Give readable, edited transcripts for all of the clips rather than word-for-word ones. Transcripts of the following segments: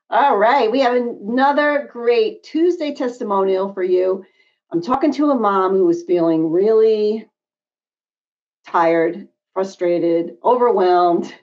All right. We have another great Tuesday testimonial for you. I'm talking to a mom who was feeling really tired, frustrated, overwhelmed,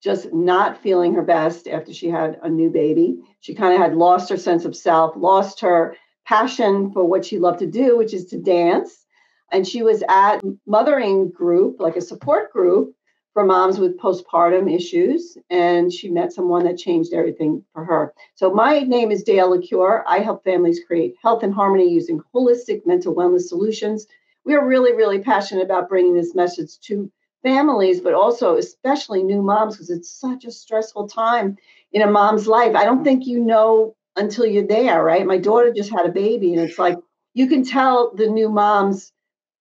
just not feeling her best after she had a new baby. She kind of had lost her sense of self, lost her passion for what she loved to do, which is to dance. And she was at a mothering group, like a support group for moms with postpartum issues. And she met someone that changed everything for her. So my name is Dale L Ecuyer. I help families create health and harmony using holistic mental wellness solutions. We are really, really passionate about bringing this message to families, but also especially new moms, because it's such a stressful time in a mom's life. I don't think you know until you're there, right? My daughter just had a baby, and it's like you can tell the new moms,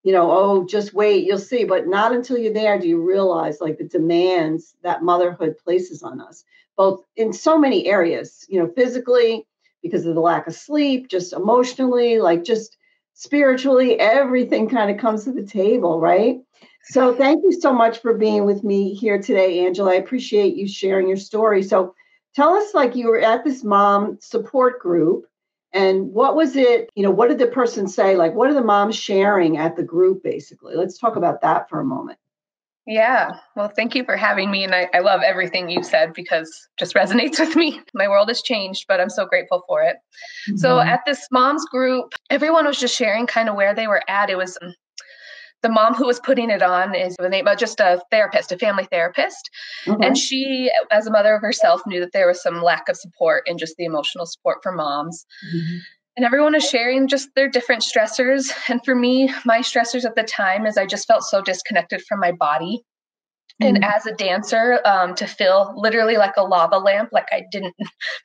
oh, just wait, you'll see. But not until you're there do you realize like the demands that motherhood places on us, both in so many areas, physically, because of the lack of sleep, just emotionally, like just spiritually, everything kind of comes to the table, right? So thank you so much for being with me here today, Angela. I appreciate you sharing your story. So tell us, like, you were at this mom support group, and what was it, what did the person say? Like, what are the moms sharing at the group, basically? Let's talk about that for a moment. Yeah. Well, thank you for having me. And I love everything you said because it just resonates with me. My world has changed, but I'm so grateful for it. Mm-hmm. So at this mom's group, everyone was just sharing kind of where they were at. It was the mom who was putting it on is the name of just a therapist, a family therapist. Okay. And she, as a mother of herself, knew that there was some lack of support and just the emotional support for moms. Mm-hmm. And everyone is sharing just their different stressors. And for me, my stressors at the time is I just felt so disconnected from my body. Mm-hmm. And as a dancer, to feel literally like a lava lamp, like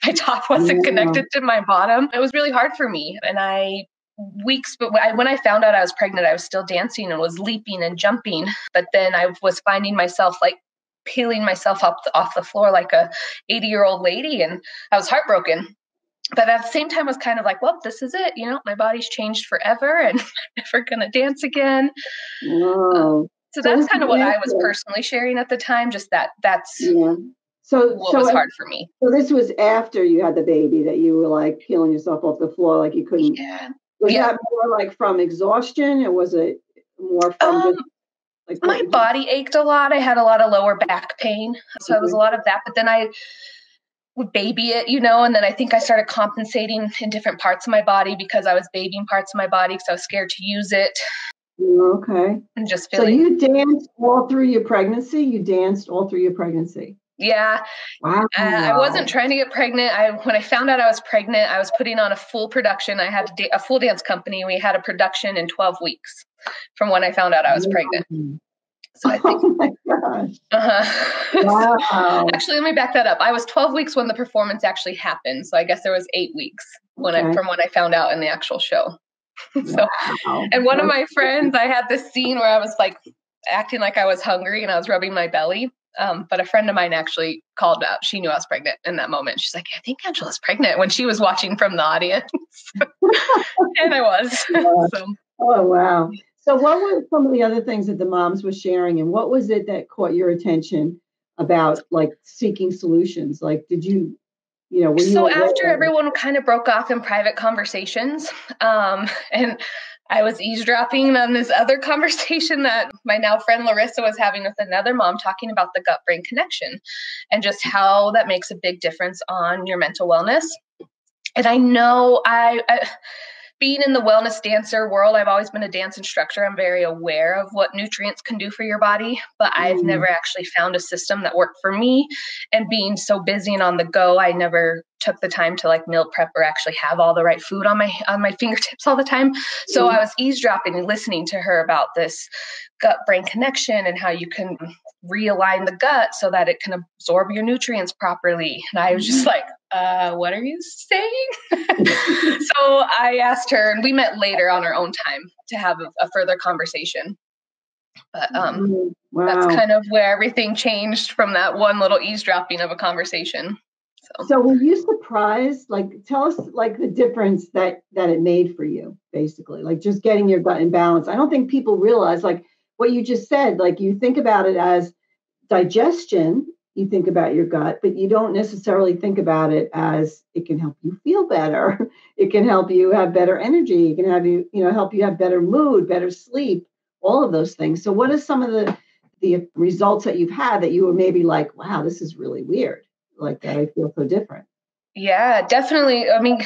my top wasn't connected to my bottom. It was really hard for me. And when I found out I was pregnant, I was still dancing and was leaping and jumping. But then I was finding myself like peeling myself up off the floor like a 80-year-old lady. And I was heartbroken. But at the same time, I was kind of like, well, this is it. My body's changed forever and I'm never going to dance again. So that's kind of what I was personally sharing at the time. Just that's what was hard for me. So this was after you had the baby that you were like peeling yourself off the floor like you couldn't. Yeah. Was that more like from exhaustion, or was it more from just like my body ached a lot? I had a lot of lower back pain. So it was a lot of that. But then I would baby it, and then I think I started compensating in different parts of my body because I was babying parts of my body because I was scared to use it. Okay. And just feeling. So you danced all through your pregnancy? Yeah. Wow. I wasn't trying to get pregnant. When I found out I was pregnant, I was putting on a full production. I had a full dance company. We had a production in 12 weeks from when I found out I was pregnant. So I think, oh my gosh. Wow. Actually, let me back that up. I was 12 weeks when the performance actually happened. So I guess there was 8 weeks from when I found out in the actual show. And one of my friends, I had this scene where I was like acting like I was hungry and I was rubbing my belly. But a friend of mine actually called out. She knew I was pregnant in that moment. She's like, I think Angela's pregnant, when she was watching from the audience. And I was. Oh, wow. So what were some of the other things that the moms were sharing, and what was it that caught your attention about like seeking solutions? Like, did you, were you so after everyone kind of broke off in private conversations, and I was eavesdropping on this other conversation that my now friend Larissa was having with another mom, talking about the gut-brain connection and just how that makes a big difference on your mental wellness. And I know being in the wellness dancer world, I've always been a dance instructor. I'm very aware of what nutrients can do for your body, but I've never actually found a system that worked for me. And being so busy and on the go, I never took the time to like meal prep or actually have all the right food on my fingertips all the time. So I was eavesdropping and listening to her about this gut-brain connection and how you can realign the gut so that it can absorb your nutrients properly. And I was just like, what are you saying? So I asked her, and we met later on our own time to have a further conversation. But that's kind of where everything changed from that one little eavesdropping of a conversation. So were you surprised? Like, tell us like the difference that it made for you, basically, like just getting your gut in balance. I don't think people realize like what you just said, like you think about it as digestion, you think about your gut, but you don't necessarily think about it as it can help you feel better. It can help you have better energy. It can have help you have better mood, better sleep, all of those things. So what are some of the results that you've had that you were maybe like, wow, this is really weird, like that I feel so different? Yeah, definitely. I mean,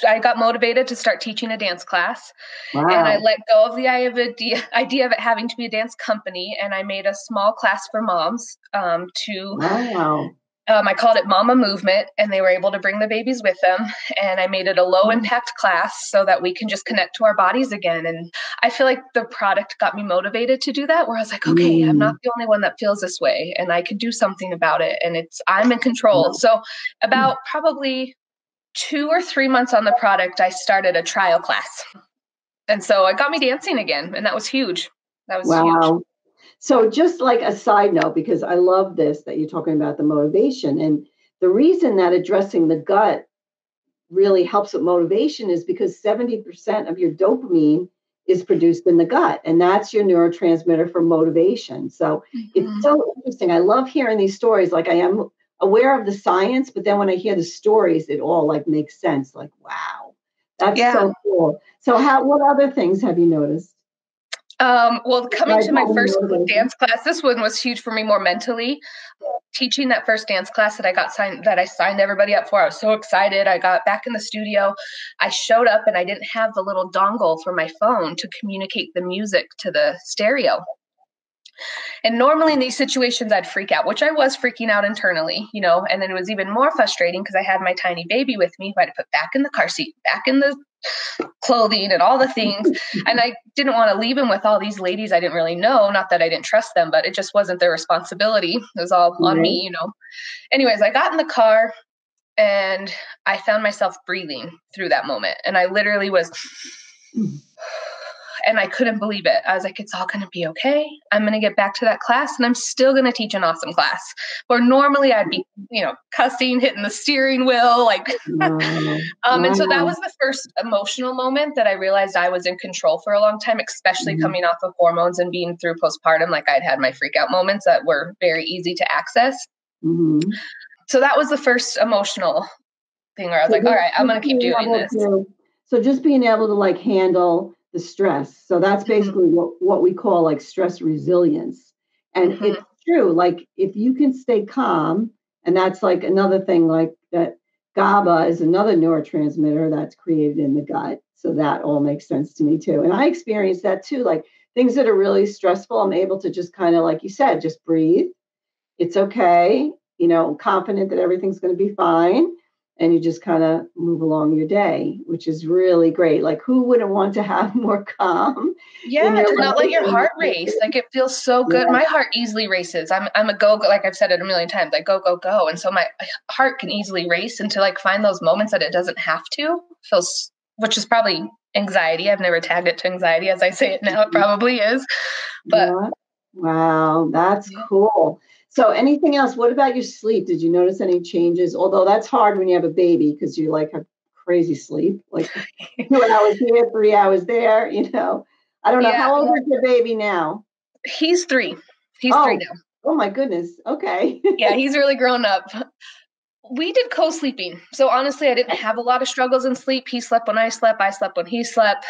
I got motivated to start teaching a dance class, and I Wow. let go of the idea of it having to be a dance company, and I made a small class for moms to Wow. I called it Mama Movement, and they were able to bring the babies with them. And I made it a low impact class so that we can just connect to our bodies again. And I feel like the product got me motivated to do that, where I was like, okay, I'm not the only one that feels this way, and I can do something about it. And I'm in control. So about probably 2 or 3 months on the product, I started a trial class. And so it got me dancing again. And that was huge. That was huge. Wow. So just like a side note, because I love this, that you're talking about the motivation, and the reason that addressing the gut really helps with motivation is because 70% of your dopamine is produced in the gut, and that's your neurotransmitter for motivation. So it's so interesting. I love hearing these stories. Like, I am aware of the science, but then when I hear the stories, it all like makes sense. Like, wow, that's so cool. So what other things have you noticed? Well, coming to my first dance class, this one was huge for me more mentally. Teaching that first dance class that I signed everybody up for, I was so excited. I got back in the studio. I showed up and I didn't have the little dongle for my phone to communicate the music to the stereo. And normally in these situations, I'd freak out, which I was freaking out internally, and then it was even more frustrating because I had my tiny baby with me who I had to put back in the car seat, back in the clothing and all the things. And I didn't want to leave him with all these ladies I didn't really know. Not that I didn't trust them, but it just wasn't their responsibility. It was all on me, Anyways, I got in the car and I found myself breathing through that moment. And I literally was, and I couldn't believe it. I was like, it's all going to be okay. I'm going to get back to that class and I'm still going to teach an awesome class. Where normally I'd be, cussing, hitting the steering wheel, like, and so that was the first emotional moment that I realized I was in control for a long time, especially coming off of hormones and being through postpartum. Like, I'd had my freak out moments that were very easy to access. So that was the first emotional thing where I was like, all right, I'm going to keep doing this. So just being able to like handle the stress. So that's basically what we call like stress resilience. And it's true. Like, if you can stay calm, and that's like another thing, like that GABA is another neurotransmitter that's created in the gut. So that all makes sense to me too. And I experienced that too. Like, things that are really stressful, I'm able to just kind of, like you said, just breathe. It's okay. Confident that everything's going to be fine. And you just kind of move along your day, which is really great. Like, who wouldn't want to have more calm? Yeah, to not let your heart race. Like, it feels so good. My heart easily races. I'm a go, like I've said it a million times, like go. And so my heart can easily race, and to like find those moments that it doesn't have to feels, which is probably anxiety. I've never tagged it to anxiety as I say it now. It probably is. But wow, that's cool. So anything else? What about your sleep? Did you notice any changes? Although that's hard when you have a baby because you like have crazy sleep, like 2 hours here, 3 hours there, I don't know. How old is your baby now? He's 3. He's 3 now. Oh my goodness. Okay. Yeah, he's really grown up. We did co-sleeping. So honestly, I didn't have a lot of struggles in sleep. He slept when I slept. I slept when he slept.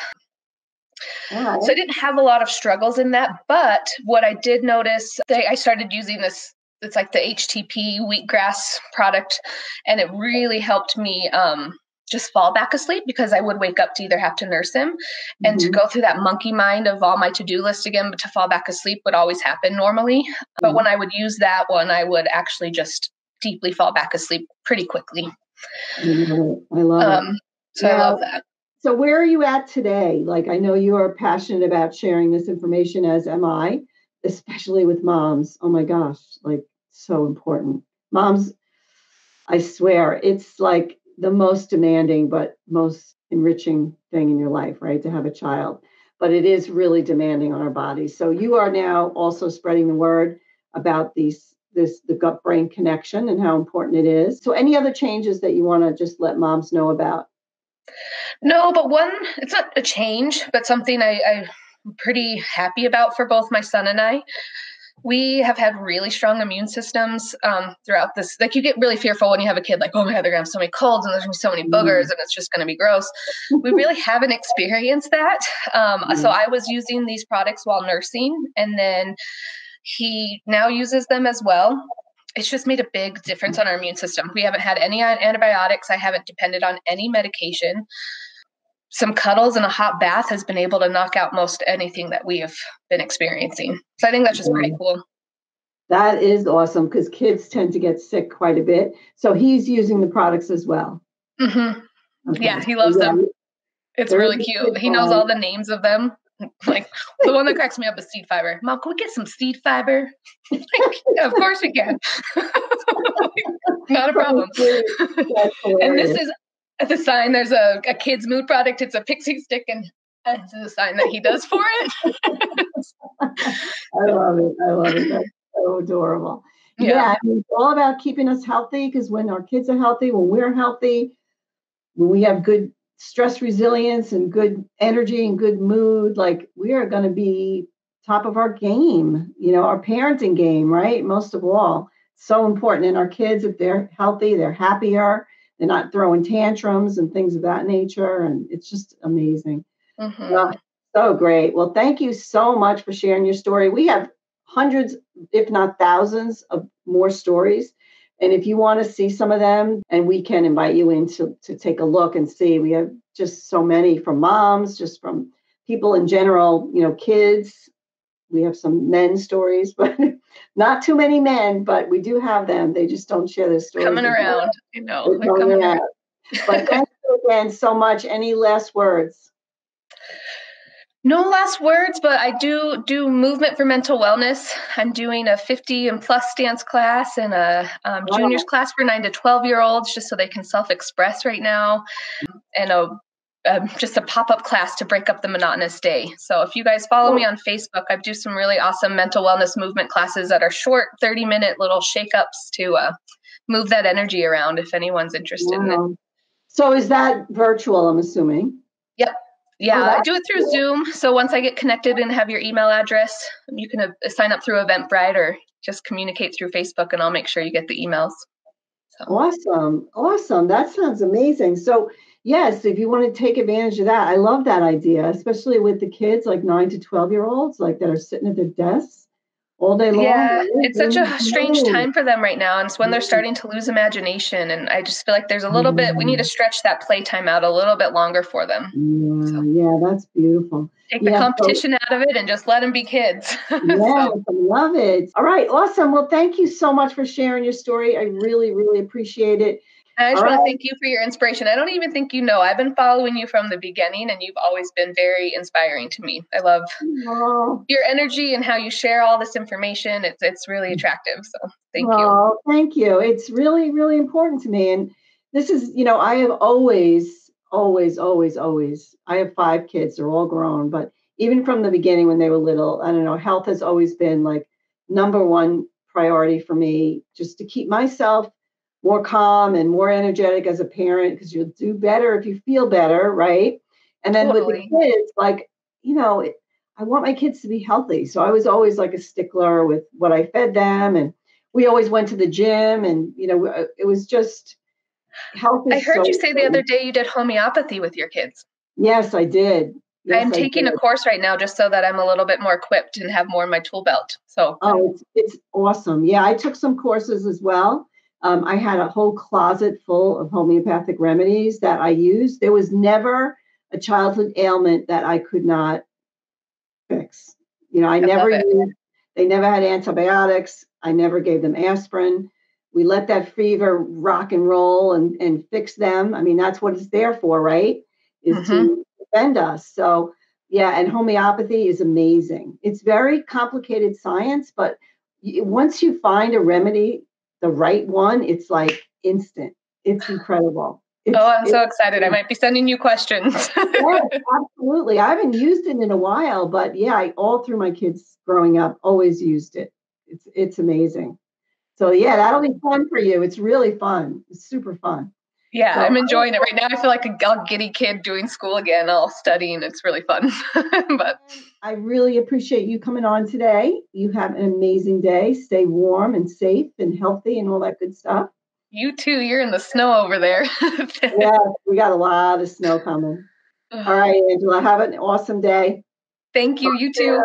Right. So I didn't have a lot of struggles in that. But what I did notice, I started using this, it's like the HTP wheatgrass product, and it really helped me just fall back asleep, because I would wake up to either have to nurse him and to go through that monkey mind of all my to-do list again, but to fall back asleep would always happen normally. But when I would use that one, I would actually just deeply fall back asleep pretty quickly. I love it. So I love that. So where are you at today? Like, I know you are passionate about sharing this information, as am I, especially with moms. Oh my gosh, like, so important. Moms, I swear, it's like the most demanding but most enriching thing in your life, right? To have a child. But it is really demanding on our bodies. So you are now also spreading the word about the gut-brain connection and how important it is. So any other changes that you want to just let moms know about? No, but it's not a change, but something I'm pretty happy about for both my son and I. we have had really strong immune systems throughout this. Like, you get really fearful when you have a kid, like, oh my God, they're gonna have so many colds and there's gonna be so many boogers and it's just gonna be gross. We really haven't experienced that. So I was using these products while nursing, and then he now uses them as well. It's just made a big difference on our immune system. We haven't had any antibiotics. I haven't depended on any medication. Some cuddles and a hot bath has been able to knock out most anything that we have been experiencing. So I think that's just pretty cool. That is awesome, because kids tend to get sick quite a bit. So he's using the products as well. Mm-hmm. Okay. Yeah, he loves them. It's really cute. He knows all the names of them. Like, the one that cracks me up is seed fiber. Mom, can we get some seed fiber? Like, yeah, of course we can. Not a problem. And this is the sign. There's a kid's mood product. It's a pixie stick, and this is a sign that he does for it. I love it. That's so adorable. Yeah, I mean, it's all about keeping us healthy, because when our kids are healthy, when we're healthy, when we have good stress resilience and good energy and good mood, like, we are going to be top of our game, our parenting game, right? Most of all, so important. And our kids, if they're healthy, they're happier, they're not throwing tantrums and things of that nature. And it's just amazing. Mm-hmm. So great. Well, thank you so much for sharing your story. We have hundreds, if not thousands, of more stories. And if you want to see some of them, and we can invite you in to take a look and see, we have just so many, from moms, just from people in general, kids. We have some men stories, but not too many men, but we do have them. They just don't share their stories. Coming around, They're coming around. But thank you again so much. Any last words? No last words, but I do movement for mental wellness. I'm doing a 50 and plus dance class and a juniors class for 9 to 12-year-olds, just so they can self-express right now, and just a pop-up class to break up the monotonous day. So if you guys follow me on Facebook, I do some really awesome mental wellness movement classes that are short, 30-minute little shake-ups to move that energy around, if anyone's interested in it. So is that virtual, I'm assuming? Yep. Yeah, I do it through Zoom. So once I get connected and have your email address, you can sign up through Eventbrite or just communicate through Facebook, and I'll make sure you get the emails. So. Awesome. That sounds amazing. So yes, if you want to take advantage of that, I love that idea, especially with the kids, like 9 to 12-year-olds, like, that are sitting at their desks all day long. Yeah, it's such a strange time for them right now. And it's when they're starting to lose imagination. And I just feel like there's a little bit, we need to stretch that playtime out a little bit longer for them. Yeah, that's beautiful. Take the competition out of it and just let them be kids. Yes, I love it. All right, awesome. Well, thank you so much for sharing your story. I really, really appreciate it. I just want to thank you for your inspiration. I don't even think you know. I've been following you from the beginning, and you've always been very inspiring to me. I love your energy and how you share all this information. It's really attractive. So thank you. Thank you. It's really, really important to me. And this is, I have always, I have 5 kids. They're all grown. But even from the beginning, when they were little, I don't know, health has always been like number one priority for me, just to keep myself more calm and more energetic as a parent, because you'll do better if you feel better, right? And then with the kids, like, I want my kids to be healthy. So I was always like a stickler with what I fed them. And we always went to the gym, and, it was just health. I heard you say the other day you did homeopathy with your kids. Yes, I did. Yes, I'm taking a course right now just so that I'm a little bit more equipped and have more in my tool belt. So it's awesome. Yeah, I took some courses as well. I had a whole closet full of homeopathic remedies that I used. There was never a childhood ailment that I could not fix. They never had antibiotics. I never gave them aspirin. We let that fever rock and roll and fix them. I mean, that's what it's there for, right? Is to defend us. So yeah, and homeopathy is amazing. It's very complicated science, but once you find a remedy, the right one, it's like instant. It's incredible. I'm so excited. I might be sending you questions. Yes, absolutely. I haven't used it in a while, but yeah, I all through my kids growing up always used it. It's amazing. So yeah, that'll be fun for you. It's really fun. It's super fun. Yeah, So I'm enjoying it right now. I feel like a giddy kid doing school again, all studying. It's really fun. But I really appreciate you coming on today. You have an amazing day. Stay warm and safe and healthy and all that good stuff. you too, you're in the snow over there. Yeah, we got a lot of snow coming. All right, Angela, have an awesome day. Thank you. You too.